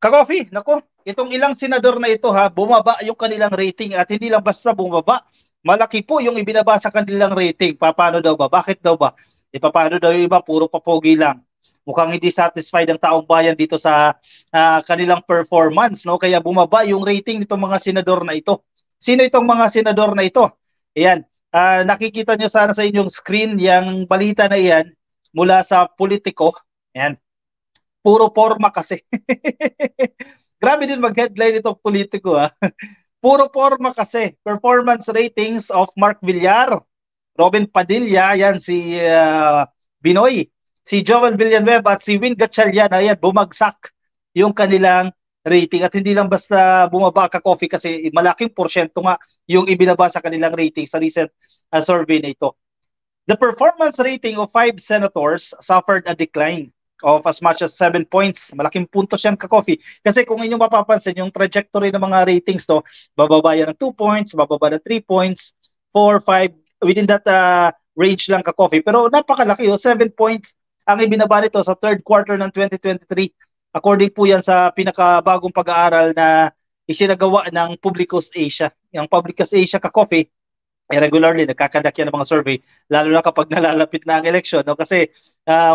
Ka-Coffee, nako, itong ilang senador na ito ha, bumaba yung kanilang rating at hindi lang basta bumaba, malaki po yung ibinaba sa kanilang rating. Paano daw ba? Bakit daw ba? Paano daw yung iba, puro papogi lang. Mukhang hindi satisfied ang taong bayan dito sa kanilang performance, no? Kaya bumaba yung rating nitong mga senador na ito. Sino itong mga senador na ito? Ayan, nakikita nyo sana sa inyong screen yung balita na iyan mula sa Politico. Ayan, puro forma kasi. Grabe din mag-headline itong Politico ah. Puro forma kasi. Performance ratings of Mark Villar, Robin Padilla, yan si Binoy, si Joel Villanueva at si Win Gatchalian, ayan, bumagsak yung kanilang rating. At hindi lang basta bumaba Ka-Coffee kasi malaking porsyento nga yung ibinaba sa kanilang rating sa recent survey na ito. The performance rating of 5 senators suffered a decline of as much as 7 points. Malaking puntos yan, Ka-Coffee. Kasi kung inyong mapapansin, yung trajectory ng mga ratings to, bababa yan ng 2 points, bababa ng 3 points, 4, 5, within that range lang, Ka-Coffee. Pero napakalaki, 7 points ang ibinaba nito sa third quarter ng 2023. According po yan sa pinakabagong pag-aaral na isinagawa ng Publicus Asia. Yung Publicus Asia, Ka-Coffee, regularly nagkakandak yan ng mga survey, lalo na kapag nalalapit na ang eleksyon, no? Kasi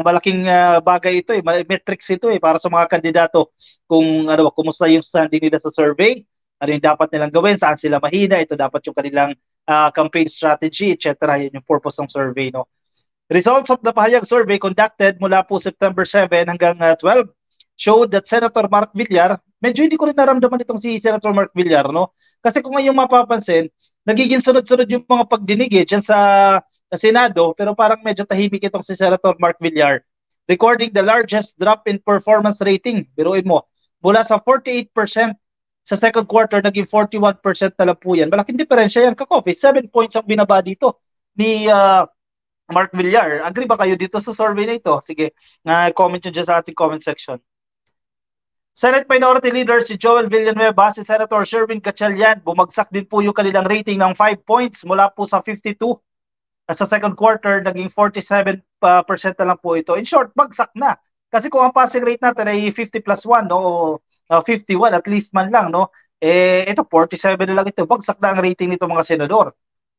malaking bagay ito, metrics ito para sa mga kandidato kung kumusta yung standing nila sa survey, ano yung dapat nilang gawin, saan sila mahina, ito dapat yung kanilang campaign strategy, etc. Yan yung purpose ng survey, no? Results of the Pahayag survey conducted mula po September 7 hanggang 12 showed that Senator Mark Villar, medyo hindi ko rin naramdaman itong si Senator Mark Villar, no? Kasi kung ngayong mapapansin, nagiging sunod-sunod yung mga pagdinig dyan sa Senado, pero parang medyo tahimik itong si Senator Mark Villar, recording the largest drop in performance rating. Biruin mo, mula sa 48% sa second quarter, naging 41% na lang po yan. Malaking diferensya yan, Ka-Coffee. 7 points ang binaba dito ni Mark Villar. Agree ba kayo dito sa survey na ito? Sige, comment nyo dyan sa ating comment section. Senate Minority Leader si Joel Villanueva, si Senator Sherwin Gatchalian, bumagsak din po yung kanilang rating ng 5 points mula po sa 52 sa second quarter, naging 47% na lang po ito. In short, bagsak na. Kasi kung ang passing rate natin ay 50 plus 1, no, 51 at least man lang, no, ito 47 na lang ito. Bagsak na ang rating nito mga senador.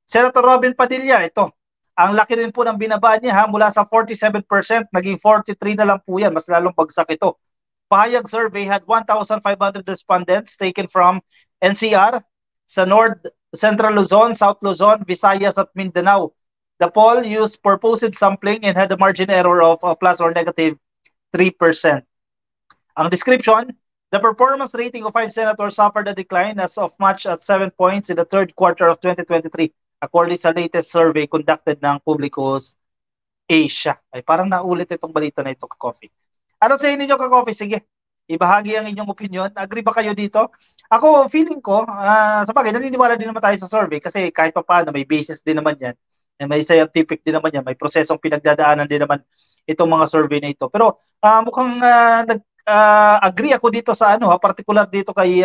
Senator Robin Padilla, ito, ang laki rin po ng binaba niya mula sa 47%, naging 43 na lang po yan. Mas lalong bagsak ito. Pahayag survey had 1,500 respondents taken from NCR, sa North, Central Luzon, South Luzon, Visayas at Mindanao. The poll used purposive sampling and had a margin error of plus or negative 3%. Ang description, the performance rating of 5 senators suffered a decline as of much as 7 points in the third quarter of 2023, according sa latest survey conducted ng Publicus Asia. Ay, parang naulit itong balita na ito, Ka-Coffee. Ano sa inyo, Ka-Coffee? Sige, ibahagi ang inyong opinion. Agree ba kayo dito? Ako, feeling ko, sa bagay, naniniwala din naman tayo sa survey kasi kahit pa paano, may basis din naman yan. May scientific din naman yan. May prosesong pinagdadaanan din naman itong mga survey na ito. Pero mukhang agree ako dito sa particular dito kay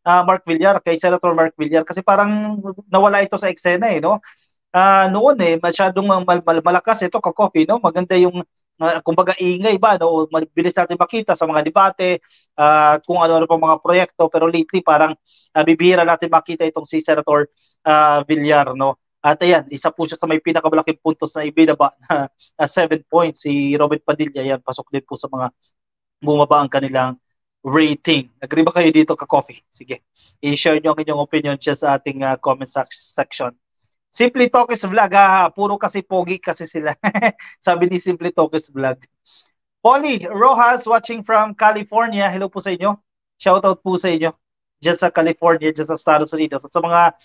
Mark Villar, kay Senator Mark Villar kasi parang nawala ito sa eksena no? Noon masyadong malakas ito, Ka-Coffee, no? Maganda yung kumbaga ingay ba, no? Mabilis natin makita sa mga debate kung ano-ano pa mga proyekto, pero lately parang bibihira natin makita itong si Senator Villar, no? At ayan, isa po siya sa may pinakamalaking puntos na ibinaba na 7 points. Si Robin Padilla, yan, pasok din po sa mga bumaba ang kanilang rating. Agree ba kayo dito, Ka-Coffee? Sige, i-share nyo ang inyong opinion siya sa ating comment section. Simply Talkies Vlog, puro kasi pogi kasi sila. Sabi ni Simply Talkies Vlog. Polly Rojas watching from California. Hello po sa inyo. Shoutout po sa inyo dyan sa California, dyan sa Estados Unidos. At sa mga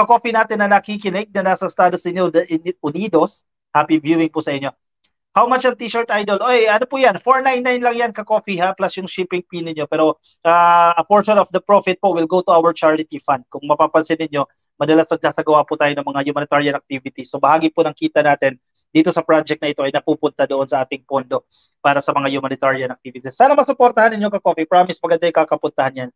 Ka-Coffee natin na nakikinig na nasa Estados Unidos, happy viewing po sa inyo. How much ang t-shirt, Idol? Oy, ano po yan? 499 lang yan, Ka-Coffee, plus yung shipping fee ninyo. Pero a portion of the profit po will go to our charity fund. Kung mapapansin ninyo, madalas nagsasagawa po tayo ng mga humanitarian activities. So bahagi po ng kita natin dito sa project na ito ay napupunta doon sa ating pondo para sa mga humanitarian activities. Sana masuportahan ninyo, Ka-Coffee. Promise, maganda yung kakapuntahan yan.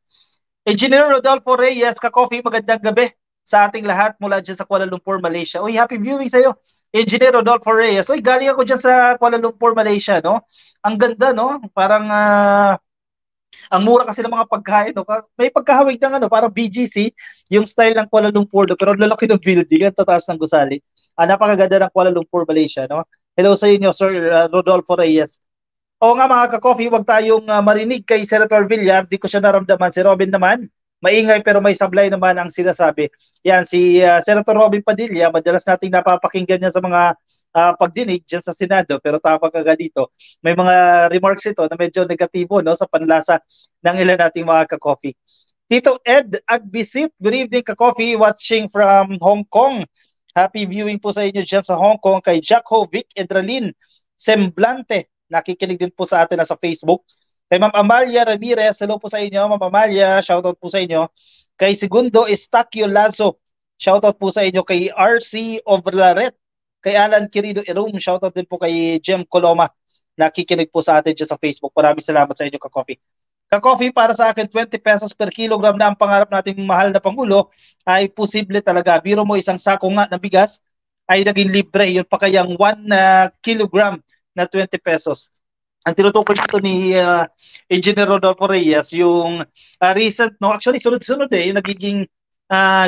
Engineer Rodolfo Reyes, Ka-Coffee, magandang gabi sa ating lahat mula dyan sa Kuala Lumpur, Malaysia. Uy, happy viewing sa'yo, Engineer Rodolfo Reyes. Uy, galing ako dyan sa Kuala Lumpur, Malaysia, no? Ang ganda, no? Parang Ang mura kasi ng mga pagkain, no? May pagkahawig ng ano, parang BGC, yung style ng Kuala Lumpur, no? Pero ang lalaki ng building, ang tataas ng gusali. Napakaganda ng Kuala Lumpur, Malaysia, no? Hello sa inyo, Sir Rodolfo Reyes. Oo nga mga ka-coffee, wag tayong marinig kay Senator Villar, di ko siya naramdaman. Si Robin naman, maingay pero may sablay naman ang sinasabi. Yan, si Senator Robin Padilla, madalas nating napapakinggan niya sa mga pagdinig dyan sa Senado, pero tama ka dito. May mga remarks ito na medyo negatibo, no, sa panlasa ng ilan nating mga ka-coffee. Tito Ed Agbisit, good evening ka-coffee, watching from Hong Kong. Happy viewing po sa inyo dyan sa Hong Kong. Kay Jack Vic Edralin Semblante, nakikinig din po sa atin na sa Facebook. Kay Ma'am Amalia Ramirez, hello po sa inyo. Ma'am Amalia, shoutout po sa inyo. Kay Segundo Estacio Lazo, shoutout po sa inyo. Kay RC Overlaret, kay Alan Quirido Erum, shoutout din po kay Jem Coloma, nakikinig po sa atin dyan sa Facebook. Maraming salamat sa inyo ka-coffee. Ka-coffee, para sa akin, 20 pesos per kilogram na ang pangarap nating mahal na Pangulo ay posible talaga. Biro mo isang sako nga ng bigas ay naging libre. Yun pa kayang 1 kilogram na 20 pesos. Ang tinutukoy dito ni Engineer Rodolfo Reyes, yung recent, no, actually sunod-sunod yung nagiging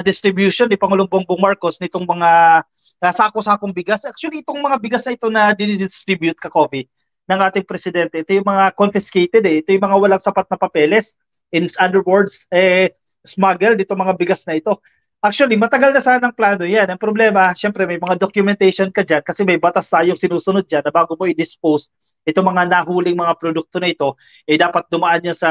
distribution ni Pangulong Bongbong Marcos nitong mga sako-sakong bigas. Actually, itong mga bigas na ito na dinidistribute ka-coffee ng ating presidente, ito yung mga confiscated ito yung mga walang sapat na papeles. In other words, smuggled dito mga bigas na ito. Actually, matagal na sanang plano yan. Ang problema, syempre may mga documentation ka dyan kasi may batas tayong sinusunod dyan na bago mo i-dispose itong mga nahuling mga produkto na ito, dapat dumaan niya sa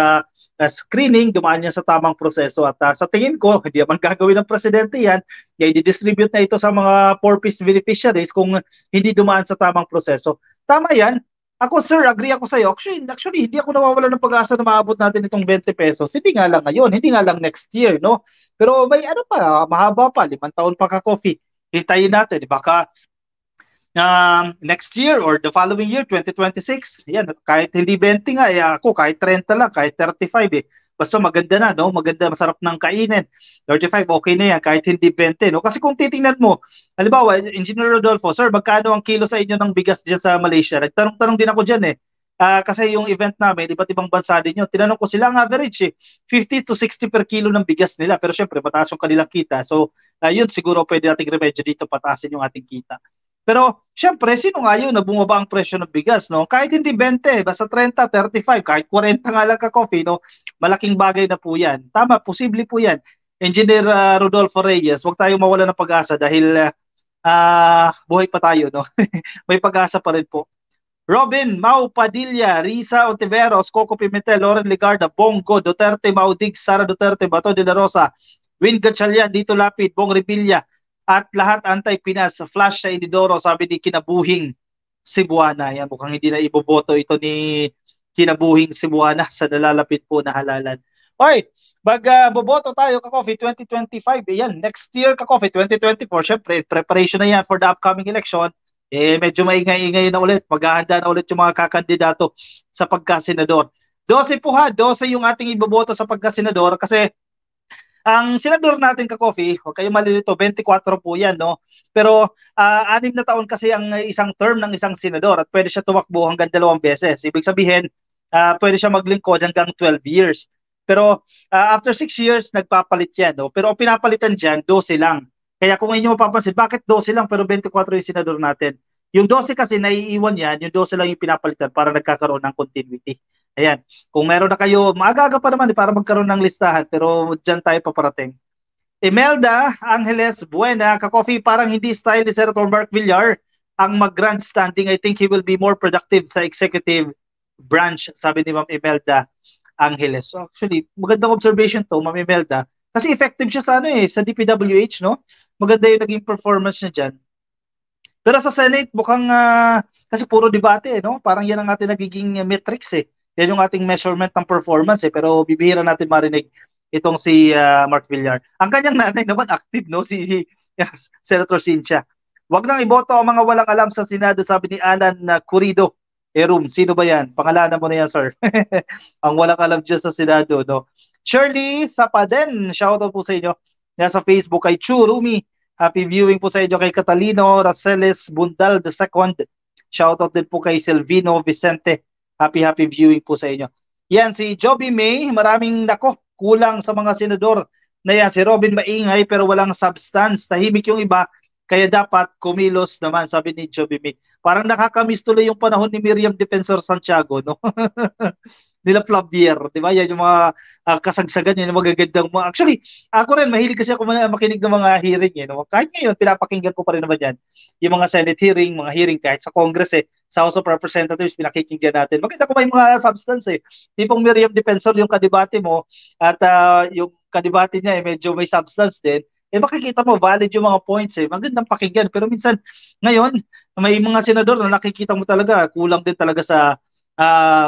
screening, dumaan niya sa tamang proseso. At sa tingin ko, hindi naman gagawin ng presidente yan, i-distribute na ito sa mga purpose beneficiaries kung hindi dumaan sa tamang proseso. Tama yan. Ako, sir, agree ako sa'yo. Actually, hindi ako nawawala ng pag-asa na maabot natin itong 20 pesos. Hindi nga lang ngayon, hindi nga lang next year, no? Pero may ano pa, mahaba pa, 5 taon pa ka-coffee. Hintayin natin, baka next year or the following year, 2026, yan, kahit hindi 20 nga, ako kahit 30 lang, kahit 35 Basta maganda na, no? Maganda, masarap ng kainin. 35, okay na yan, kahit hindi 20, no? Kasi kung titingnan mo, halimbawa, Engineer Rodolfo, sir, magkano ang kilo sa inyo ng bigas dyan sa Malaysia? Nagtanong-tanong din ako dyan kasi yung event namin, iba't ibang bansa din yun. Tinanong ko sila, ang average 50 to 60 per kilo ng bigas nila. Pero syempre, mataas yung kanilang kita. So, yun, siguro pwede nating remedyo dito, pataasin yung ating kita. Pero, syempre, sino nga yun na bumaba ang presyo ng bigas, no? Kahit hindi 20, basta 30, 35, kahit 40 nga lang ka-coffee, no? Malaking bagay na po yan. Tama, posible po yan. Engineer Rodolfo Reyes, huwag tayong mawala ng pag-asa dahil buhay pa tayo, no? May pag-asa pa rin po. Robin, Mau Padilla, Risa Ontiveros, Coco Pimentel, Loren Ligarda, Bongo, Duterte, Maudig, Sara Duterte, Bato de la Rosa, Win Gatchalian, Dito Lapid, Bong Revilla, at lahat anti-Pinas, flash sa Inidoro, sabi ni Kinabuhing Cebuana. Yan, mukhang hindi na iboboto ito ni Kinabuhing Cebuana sa nalalapit po na halalan. Oy, boboto tayo ka-coffee 2025. Yan, next year ka-coffee 2024. Syempre, preparation na yan for the upcoming election. Medyo maingay-ingay na ulit. Maghahanda na ulit yung mga kakandidato sa pagkasenador. 12 po 12 yung ating iboboto sa pagkasenador kasi ang senador natin ka-coffee, huwag kayong malilito, 24 po yan, no? Pero 6 na taon kasi ang isang term ng isang senador at pwede siya tumakbo hanggang 2 beses. Ibig sabihin, pwede siya maglingkod hanggang 12 years. Pero after 6 years, nagpapalit yan, no? Pero ang pinapalitan dyan, 12 lang. Kaya kung inyo mapapansin, bakit 12 lang pero 24 yung senador natin? Yung 12 kasi naiiwan yan, yung 12 lang yung pinapalitan para nagkakaroon ng continuity. Ayan. Kung meron na kayo, maaga pa naman para magkaroon ng listahan, pero dyan tayo paparating. Imelda Angeles Buena, ka-coffee, parang hindi style ni Senator Mark Villar ang mag-grandstanding. I think he will be more productive sa executive branch, sabi ni Ma'am Imelda Angeles. So actually, magandang observation to, Ma'am Imelda. Kasi effective siya sa sa DPWH, no? Maganda yung naging performance niya dyan. Pero sa Senate, mukhang, kasi puro debate, no? Parang yan ang ating nagiging metrics Yan yung ating measurement ng performance pero bibihira natin marinig itong si Mark Villar. Ang kanyang nanay naman active, no? Si Senator Cynthia. Wag nang iboto ang mga walang alam sa Senado, sabi ni Alan Curido. Room, sino ba yan? Pangalanan mo na yan, sir. Ang walang alam dyan sa Senado, no? Shirley Sapaden, shoutout po sa inyo. Nasa Facebook kay Churumi. Happy viewing po sa inyo kay Catalino Raceles Bundal II. Shoutout din po kay Silvino Vicente. Happy viewing po sa inyo. Yan, si Joby May, maraming nako, kulang sa mga senador na yan. Si Robin maingay pero walang substance. Tahimik yung iba, kaya dapat kumilos naman, sabi ni Joby May. Parang nakakamiss tuloy yung panahon ni Miriam Defensor Santiago, no? Nila Flavier, di ba? Yan yung mga kasagsagan, yan yung magagandang mga. Actually, ako rin, mahilig kasi ako makinig ng mga hearing, eh, no? Kahit ngayon, pinapakinggan ko pa rin naman yan. Yung mga Senate hearing, mga hearing kahit sa Congress, eh, sa House of Representatives, pinakikinggan natin. Maganda ko may mga substance, eh. Tipong Miriam Defensor yung kadibate mo at yung kadibate niya, eh, medyo may substance din. Eh, makikita mo, valid yung mga points, eh. Magandang pakinggan. Pero minsan, ngayon, may mga senador na nakikita mo talaga, kulang din talaga sa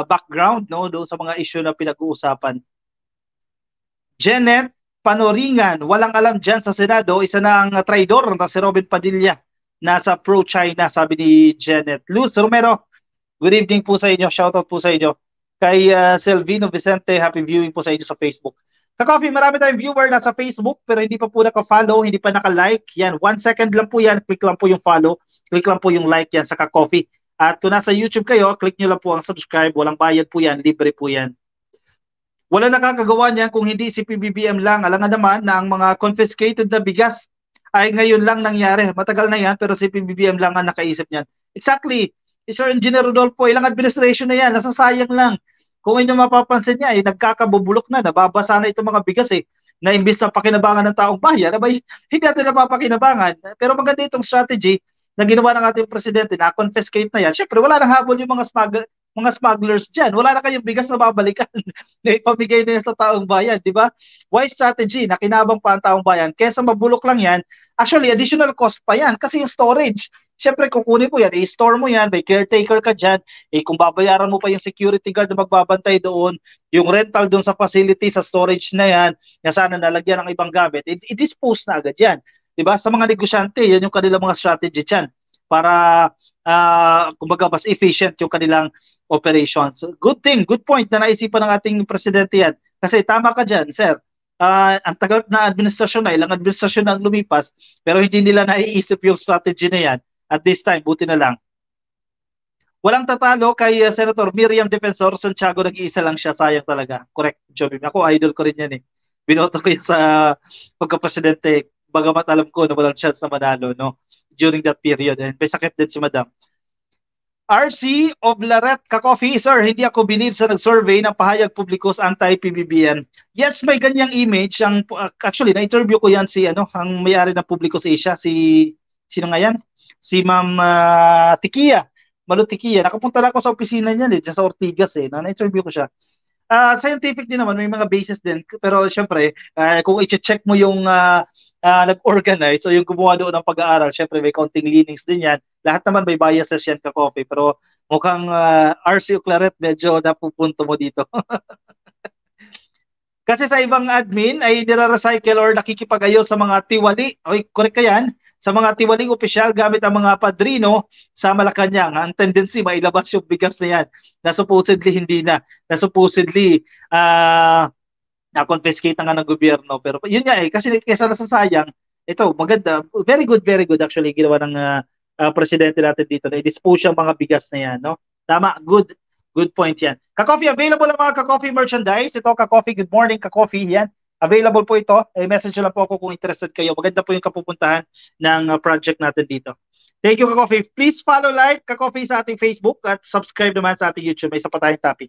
background, no, doon sa mga issue na pinag-uusapan. Janet Panoringan, walang alam dyan sa Senado, isa na ang traidor na si Robin Padilla, nasa pro-China, sabi ni Janet. Luz Romero, good evening po sa inyo, shoutout po sa inyo. Kay Selvino Vicente, happy viewing po sa inyo sa Facebook. Ka-coffee, marami tayong viewer nasa Facebook pero hindi pa po naka-follow, hindi pa naka-like. Yan, 1 second lang po yan, click lang po yung follow, click lang po yung like yan sa ka-coffee. At kung nasa YouTube kayo, click nyo lang po ang subscribe, walang bayad po yan, libre po yan. Wala nakakagawa niyan kung hindi si PBBM lang. Alam nga naman na ang mga confiscated na bigas ay ngayon lang nangyari. Matagal na yan pero si PBBM lang ang nakaisip niyan. Exactly. Sir Engineer Rodolfo, ilang administration na yan, nasasayang lang. Kung inyo mapapansin niya, ay nagkakabubulok na, nababasa na itong mga bigas eh, na imbis na pakinabangan ng taong bayan, abay, hindi natin napapakinabangan. Pero maganda itong strategy na ginawa ng ating presidente na confiscate na yan. Siyempre, wala nang habol yung mga smugglers dyan. Wala na kayong bigas na babalikan. Pamigay na yan sa taong bayan, di ba? Wise strategy, nakinabang pa ang taong bayan. Kesa mabulok lang yan, actually, additional cost pa yan kasi yung storage. Siyempre, kukunin mo yan, i-store mo yan, may caretaker ka dyan, kung babayaran mo pa yung security guard na magbabantay doon, yung rental doon sa facility, sa storage na yan, na sana nalagyan ng ibang gamit, i-dispose na agad yan. Diba? Sa mga negosyante, yan yung kanilang mga strategy dyan para, kumbaga, mas efficient yung kanilang operations. So, good thing, good point na naisipan ng ating presidente yan. Kasi tama ka dyan, sir. Ang tagal na administrasyon na, ilang administrasyon na ang lumipas, pero hindi nila naiisip yung strategy na yan. At this time, buti na lang. Walang tatalo kay Senator Miriam Defensor Santiago, nag-iisa lang siya, sayang talaga. Correct, Joby. Ako, idol ko rin yan eh. Binoto ko yun sa pagka-presidente, bagamat alam ko na walang chance na manalo, no? During that period. And may sakit din si Madam. RC of Laret Ka-Coffee, sir, hindi ako believe sa nag-survey ng pahayag publiko sa anti-PBBM. Yes, may ganyang image. Actually, na-interview ko yan si ang may-ari ng Publicos Asia, sino nga yan? Si Ma'am Tikia, Malu Tikia. Nakapunta na ako sa opisina niya, sa Ortigas, na-interview ko siya. Scientific din naman, may mga basis din. Pero syempre, kung i-check mo yung nag-organize o yung gumawa doon ng pag-aaral, syempre may counting leanings din yan. Lahat naman may biases yan, Ka-Coffee. Pero mukhang RC Claret, medyo napupunto mo dito. Kasi sa ibang admin ay nire-recycle or nakikipag-ayos sa mga tiwali. Oy, correct ka yan? Sa mga tiwaling opisyal gamit ang mga padrino sa Malacanang. Ang tendency, mailabas yung bigas na yan na supposedly hindi na. Na supposedly na-confiscate na nga ng gobyerno. Pero yun nga kasi kesa nasasayang, ito, maganda. Very good actually ginawa ng presidente natin dito. Na-dispose yung mga bigas na yan. No? Tama, good point yan. Ka-Coffee, available ang mga Ka-Coffee merchandise. Ito, Ka-Coffee, good morning, Ka-Coffee. Yan. Available po ito. Message lang po ako kung interested kayo. Maganda po yung kapupuntahan ng project natin dito. Thank you, Ka-Coffee. Please follow, like Ka-Coffee sa ating Facebook at subscribe naman sa ating YouTube. May isa pa tayong topic.